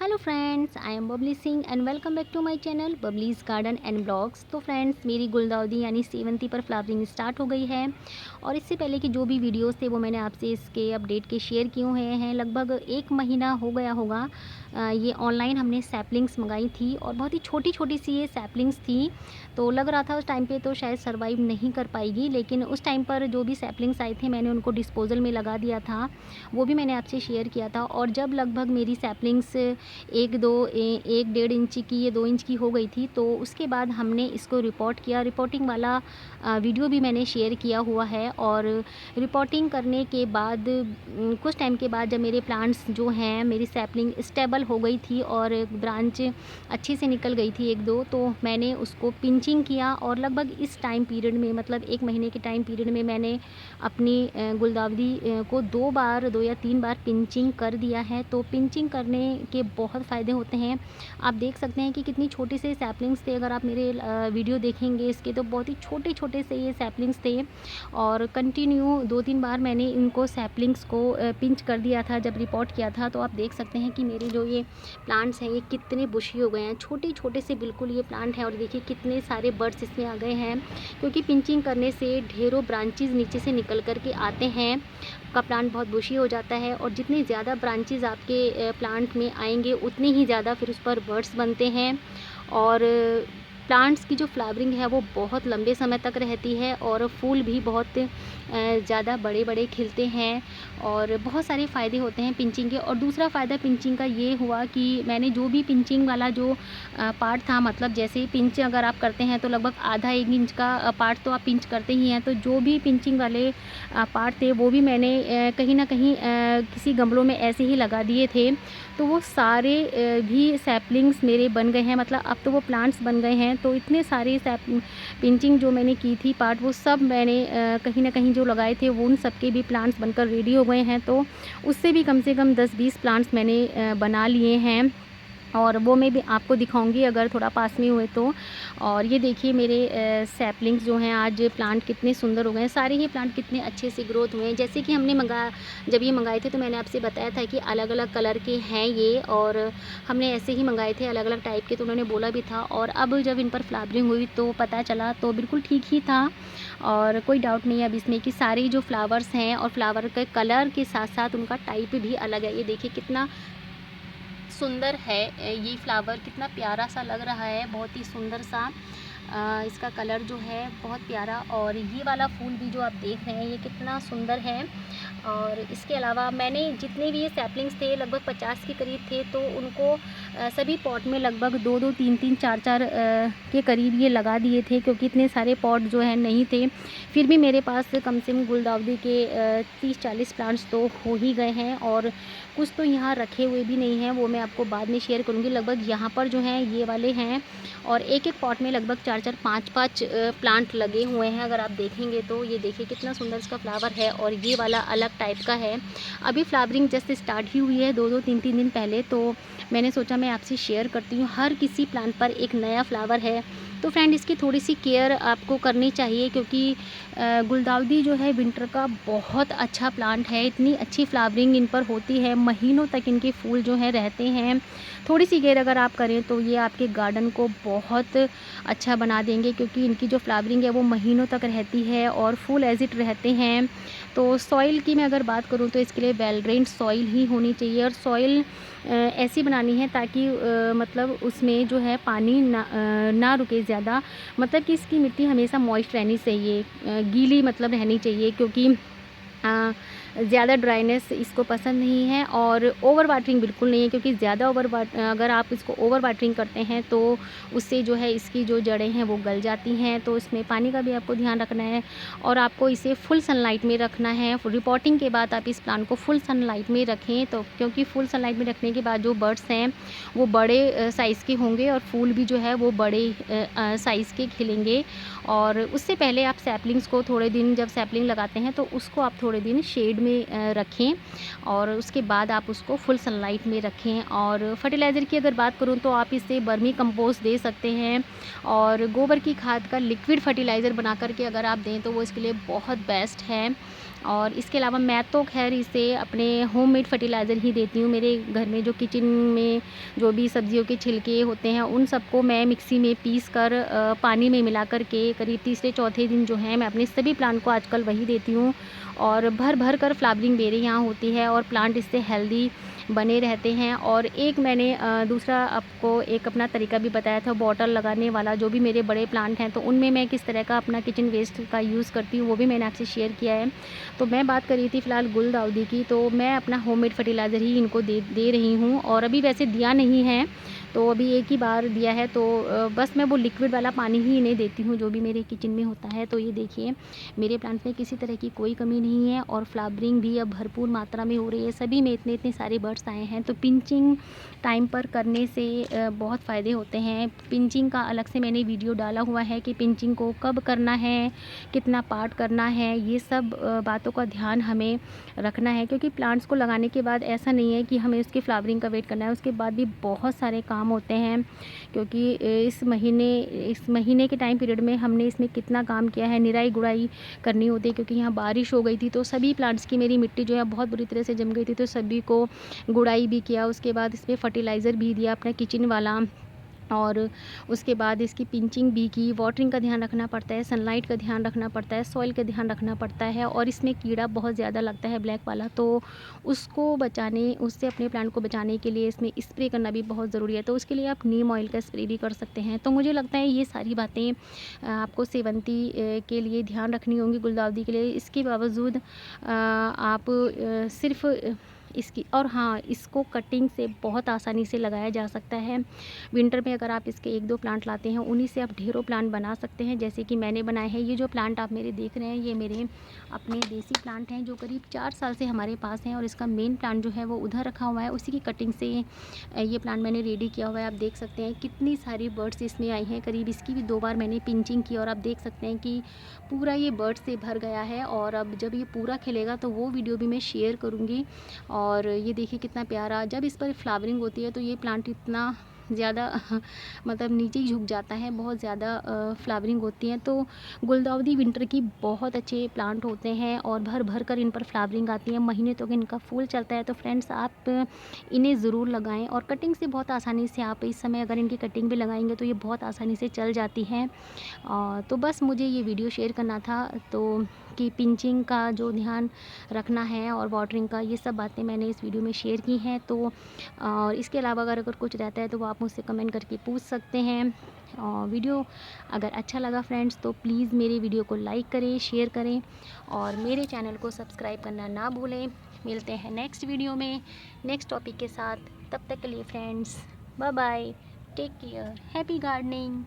Hello friends, I am Babli Singh and welcome back to my channel Babli's garden and blogs. तो friends, मेरी गुलदाउदी यानी सेवंती पर फ्लावरिंग स्टार्ट हो गई है और इससे पहले कि जो भी वीडियोस थे वो मैंने आपसे इसके अपडेट के शेयर किए हुए हैं। लगभग 1 महीना हो गया होगा। ये ऑनलाइन हमने सैपलिंग्स मंगाई थी और बहुत ही छोटी छोटी सी ये सैपलिंग्स थी। तो लग रहा था उस टाइम पे तो शायद सर्वाइव नहीं कर पाएगी, लेकिन उस टाइम पर जो भी सैपलिंग्स आए थे मैंने उनको डिस्पोजल में लगा दिया था। वो भी मैंने आपसे शेयर किया था। और जब लगभग मेरी सैपलिंग्स 1-1.5 इंच की, ये 2 इंच की हो गई थी, तो उसके बाद हमने इसको रिपोर्ट किया। रिपोर्टिंग वाला वीडियो भी मैंने शेयर किया हुआ है। और रिपोर्टिंग करने के बाद कुछ टाइम के बाद जब मेरे प्लांट्स जो हैं, मेरी सैपलिंग स्टेबल हो गई थी और ब्रांच अच्छे से निकल गई थी 1-2, तो मैंने उसको पिंचिंग किया। और लगभग इस टाइम पीरियड में, मतलब 1 महीने के टाइम पीरियड में मैंने अपनी गुलदाउदी को 2 या 3 बार पिंचिंग कर दिया है। तो पिंचिंग करने के बहुत फ़ायदे होते हैं। आप देख सकते हैं कि कितनी छोटी से सैपलिंग्स थे। अगर आप मेरे वीडियो देखेंगे इसके, तो बहुत ही छोटे छोटे से ये सैपलिंग्स थे और कंटिन्यू 2-3 बार मैंने इनको सैपलिंग्स को पिंच कर दिया था जब रिपोर्ट किया था। तो आप देख सकते हैं कि मेरे जो ये प्लांट्स हैं ये कितने बुशी हो गए हैं। छोटे छोटे से बिल्कुल ये प्लांट हैं और देखिए कितने सारे बर्ड्स इसमें आ गए हैं, क्योंकि पिंचिंग करने से ढेरों ब्रांचेज़ नीचे से निकल कर के आते हैं। आपका प्लांट बहुत बुशी हो जाता है और जितनी ज़्यादा ब्रांचेज़ आपके प्लांट में आएंगे उतने ही ज़्यादा फिर उस पर बर्ड्स बनते हैं। और प्लांट्स की जो फ्लावरिंग है वो बहुत लंबे समय तक रहती है और फूल भी बहुत ज़्यादा बड़े बड़े खिलते हैं। और बहुत सारे फ़ायदे होते हैं पिंचिंग के। और दूसरा फ़ायदा पिंचिंग का ये हुआ कि मैंने जो भी पिंचिंग वाला जो पार्ट था, मतलब जैसे ही पिंच अगर आप करते हैं तो लगभग आधा 1 इंच का पार्ट तो आप पिंच करते ही हैं। तो जो भी पिंचिंग वाले पार्ट थे वो भी मैंने कहीं ना कहीं किसी गमलों में ऐसे ही लगा दिए थे। तो वो सारे भी सैपलिंग्स मेरे बन गए हैं, मतलब अब तो वो प्लांट्स बन गए हैं। तो इतने सारे पिंचिंग जो मैंने की थी पार्ट, वो सब मैंने कहीं ना कहीं जो लगाए थे वो उन सब के भी प्लांट्स बनकर रेडी हो गए हैं। तो उससे भी कम से कम 10-20 प्लांट्स मैंने बना लिए हैं और वो मैं भी आपको दिखाऊंगी अगर थोड़ा पास में हुए तो। और ये देखिए मेरे सैपलिंग्स जो हैं, आज प्लांट कितने सुंदर हो गए हैं। सारे ही प्लांट कितने अच्छे से ग्रोथ हुए हैं। जैसे कि हमने जब ये मंगाए थे तो मैंने आपसे बताया था कि अलग अलग कलर के हैं ये, और हमने ऐसे ही मंगाए थे अलग अलग टाइप के, तो उन्होंने बोला भी था। और अब जब इन पर फ्लावरिंग हुई तो पता चला तो बिल्कुल ठीक ही था और कोई डाउट नहीं है अब इसमें कि सारे जो फ्लावर्स हैं और फ्लावर के कलर के साथ साथ उनका टाइप भी अलग है। ये देखिए कितना सुंदर है ये फ्लावर, कितना प्यारा सा लग रहा है, बहुत ही सुंदर सा इसका कलर जो है बहुत प्यारा। और ये वाला फूल भी जो आप देख रहे हैं ये कितना सुंदर है। और इसके अलावा मैंने जितने भी ये सैपलिंग्स थे लगभग 50 के करीब थे, तो उनको सभी पॉट में लगभग 2-2, 3-3, 4-4 के करीब ये लगा दिए थे, क्योंकि इतने सारे पॉट जो है नहीं थे। फिर भी मेरे पास कम से कम गुलदाउदी के 30-40 प्लांट्स तो हो ही गए हैं। और कुछ तो यहाँ रखे हुए भी नहीं हैं, वो मैं आपको बाद में शेयर करूँगी। लगभग यहाँ पर जो हैं ये वाले हैं और एक एक पॉट में लगभग 4-4, 5-5 प्लांट लगे हुए हैं। अगर आप देखेंगे तो ये देखिए कितना सुंदर इसका फ्लावर है। और ये वाला अलग टाइप का है, अभी फ्लावरिंग जस्ट स्टार्ट ही हुई है 2-2, 3-3 दिन पहले। तो मैंने सोचा मैं आपसे शेयर करती हूँ। हर किसी प्लांट पर एक नया फ्लावर है, तो फ्रेंड इसकी थोड़ी सी केयर आपको करनी चाहिए, क्योंकि गुलदाउदी जो है विंटर का बहुत अच्छा प्लांट है। इतनी अच्छी फ्लावरिंग इन पर होती है, महीनों तक इनके फूल जो हैं रहते हैं। थोड़ी सी केयर अगर आप करें तो ये आपके गार्डन को बहुत अच्छा बना देंगे, क्योंकि इनकी जो फ्लावरिंग है वो महीनों तक रहती है और फूल एज इट रहते हैं। तो सॉइल की मैं अगर बात करूँ तो इसके लिए वेल ड्रेन्ड सॉइल ही होनी चाहिए। और सॉइल ऐसी बनानी है ताकि मतलब उसमें जो है पानी ना रुके ज़्यादा, मतलब कि इसकी मिट्टी हमेशा मॉइस्ट रहनी चाहिए, गीली मतलब रहनी चाहिए, क्योंकि ज़्यादा ड्राइनेस इसको पसंद नहीं है। और ओवर वाटरिंग बिल्कुल नहीं है, क्योंकि ज़्यादा अगर आप इसको ओवर वाटरिंग करते हैं तो उससे जो है इसकी जो जड़ें हैं वो गल जाती हैं। तो इसमें पानी का भी आपको ध्यान रखना है और आपको इसे फुल सनलाइट में रखना है। रिपोर्टिंग के बाद आप इस प्लांट को फुल सनलाइट में रखें, तो क्योंकि फुल सनलाइट में रखने के बाद जो बर्ड्स हैं वो बड़े साइज़ के होंगे और फूल भी जो है वो बड़े साइज़ के खिलेंगे। और उससे पहले आप सैपलिंग्स को थोड़े दिन, जब सैपलिंग लगाते हैं तो उसको आप थोड़े दिन शेड में रखें और उसके बाद आप उसको फुल सनलाइट में रखें। और फर्टिलाइज़र की अगर बात करूं तो आप इससे वर्मी कंपोस्ट दे सकते हैं और गोबर की खाद का लिक्विड फर्टिलाइज़र बना करके अगर आप दें तो वो इसके लिए बहुत बेस्ट है। और इसके अलावा मैं तो खैर इसे अपने होममेड फर्टिलाइज़र ही देती हूँ। मेरे घर में जो किचन में जो भी सब्जियों के छिलके होते हैं उन सबको मैं मिक्सी में पीस कर पानी में मिला कर के करीब तीसरे चौथे दिन जो है मैं अपने सभी प्लांट को आजकल वही देती हूँ। और भर भर कर फ्लावरिंग मेरे यहाँ होती है और प्लांट इससे हेल्दी बने रहते हैं। और एक मैंने दूसरा आपको एक अपना तरीका भी बताया था बॉटल लगाने वाला। जो भी मेरे बड़े प्लांट हैं तो उनमें मैं किस तरह का अपना किचन वेस्ट का यूज़ करती हूँ वो भी मैंने आपसे शेयर किया है। तो मैं बात कर रही थी फ़िलहाल गुलदाउदी की, तो मैं अपना होममेड फर्टिलाइज़र ही इनको दे रही हूँ। और अभी वैसे दिया नहीं है, तो अभी एक ही बार दिया है, तो बस मैं वो लिक्विड वाला पानी ही इन्हें देती हूँ जो भी मेरे किचन में होता है। तो ये देखिए मेरे प्लांट्स में किसी तरह की कोई कमी नहीं है और फ्लावरिंग भी अब भरपूर मात्रा में हो रही है। सभी में इतने इतने सारे बर्ड्स आए हैं। तो पिंचिंग टाइम पर करने से बहुत फ़ायदे होते हैं। पिंचिंग का अलग से मैंने वीडियो डाला हुआ है कि पिंचिंग को कब करना है, कितना पार्ट करना है, ये सब बातों का ध्यान हमें रखना है। क्योंकि प्लांट्स को लगाने के बाद ऐसा नहीं है कि हमें उसकी फ्लावरिंग का वेट करना है, उसके बाद भी बहुत सारे काम होते हैं। क्योंकि इस महीने के टाइम पीरियड में हमने इसमें कितना काम किया है, निराई गुड़ाई करनी होती है। क्योंकि यहाँ बारिश हो गई थी तो सभी प्लांट्स की मेरी मिट्टी जो है बहुत बुरी तरह से जम गई थी, तो सभी को गुड़ाई भी किया। उसके बाद इसमें फर्टिलाइज़र भी दिया अपना किचन वाला, और उसके बाद इसकी पिंचिंग भी की। वाटरिंग का ध्यान रखना पड़ता है, सनलाइट का ध्यान रखना पड़ता है, सॉइल का ध्यान रखना पड़ता है। और इसमें कीड़ा बहुत ज़्यादा लगता है ब्लैक वाला, तो उससे अपने प्लांट को बचाने के लिए इसमें स्प्रे करना भी बहुत ज़रूरी है। तो उसके लिए आप नीम ऑयल का स्प्रे भी कर सकते हैं। तो मुझे लगता है ये सारी बातें आपको सेवंती के लिए ध्यान रखनी होंगी, गुलदाउदी के लिए। इसके बावजूद आप सिर्फ इसकी, और हाँ, इसको कटिंग से बहुत आसानी से लगाया जा सकता है। विंटर में अगर आप इसके 1-2 प्लांट लाते हैं उन्हीं से आप ढेरों प्लांट बना सकते हैं, जैसे कि मैंने बनाए हैं। ये जो प्लांट आप मेरे देख रहे हैं ये मेरे अपने देसी प्लांट हैं जो करीब 4 साल से हमारे पास हैं। और इसका मेन प्लांट जो है वो उधर रखा हुआ है, उसी की कटिंग से ये प्लांट मैंने रेडी किया हुआ है। आप देख सकते हैं कितनी सारी बर्ड्स इसमें आई हैं। करीब इसकी भी 2 बार मैंने पिंचिंग की और आप देख सकते हैं कि पूरा ये बर्ड से भर गया है। और अब जब ये पूरा खिलेगा तो वो वीडियो भी मैं शेयर करूँगी। और ये देखिए कितना प्यारा, जब इस पर फ्लावरिंग होती है तो ये प्लांट इतना ज़्यादा मतलब नीचे ही झुक जाता है, बहुत ज़्यादा फ्लावरिंग होती है। तो गुलदाउदी विंटर की बहुत अच्छे प्लांट होते हैं और भर भर कर इन पर फ्लावरिंग आती है, महीने तक इनका फूल चलता है। तो फ्रेंड्स आप इन्हें ज़रूर लगाएं। और कटिंग से बहुत आसानी से आप इस समय अगर इनकी कटिंग भी लगाएंगे तो ये बहुत आसानी से चल जाती हैं। तो बस मुझे ये वीडियो शेयर करना था, तो कि पिंचिंग का जो ध्यान रखना है और वाटरिंग का, ये सब बातें मैंने इस वीडियो में शेयर की हैं। तो और इसके अलावा अगर कुछ रहता है तो वो आप मुझसे कमेंट करके पूछ सकते हैं। और वीडियो अगर अच्छा लगा फ्रेंड्स तो प्लीज़ मेरे वीडियो को लाइक करें, शेयर करें और मेरे चैनल को सब्सक्राइब करना ना भूलें। मिलते हैं नेक्स्ट वीडियो में नेक्स्ट टॉपिक के साथ। तब तक के लिए friends bye bye, take care, happy gardening.